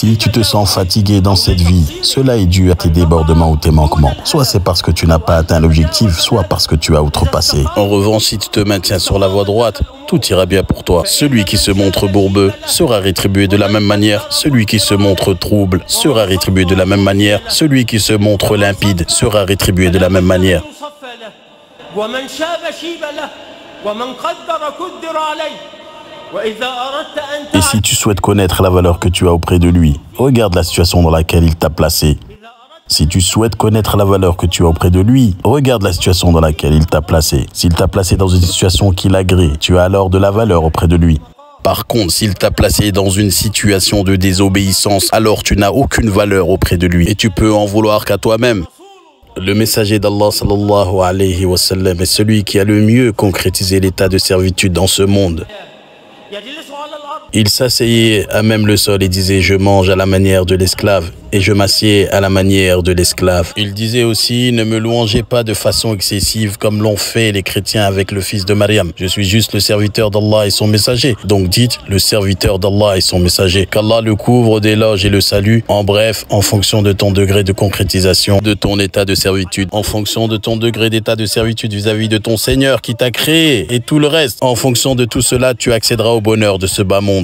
Si tu te sens fatigué dans cette vie, cela est dû à tes débordements ou tes manquements. Soit c'est parce que tu n'as pas atteint l'objectif, soit parce que tu as outrepassé. En revanche, si tu te maintiens sur la voie droite, tout ira bien pour toi. Celui qui se montre bourbeux sera rétribué de la même manière. Celui qui se montre trouble sera rétribué de la même manière. Celui qui se montre limpide sera rétribué de la même manière. Et si tu souhaites connaître la valeur que tu as auprès de lui, regarde la situation dans laquelle il t'a placé. Si tu souhaites connaître la valeur que tu as auprès de lui, regarde la situation dans laquelle il t'a placé. S'il t'a placé dans une situation qui l'agrée, tu as alors de la valeur auprès de lui. Par contre, s'il t'a placé dans une situation de désobéissance, alors tu n'as aucune valeur auprès de lui et tu peux en vouloir qu'à toi-même. Le messager d'Allah sallallahu alayhi wa sallam est celui qui a le mieux concrétisé l'état de servitude dans ce monde. Il s'asseyait à même le sol et disait « Je mange à la manière de l'esclave et je m'assieds à la manière de l'esclave ». Il disait aussi « Ne me louangez pas de façon excessive comme l'ont fait les chrétiens avec le fils de Mariam. Je suis juste le serviteur d'Allah et son messager. Donc dites le serviteur d'Allah et son messager. Qu'Allah le couvre d'éloges et le salue. En bref, en fonction de ton degré de concrétisation, de ton état de servitude, en fonction de ton degré d'état de servitude vis-à-vis de ton Seigneur qui t'a créé et tout le reste. En fonction de tout cela, tu accéderas au bonheur de ce bas monde.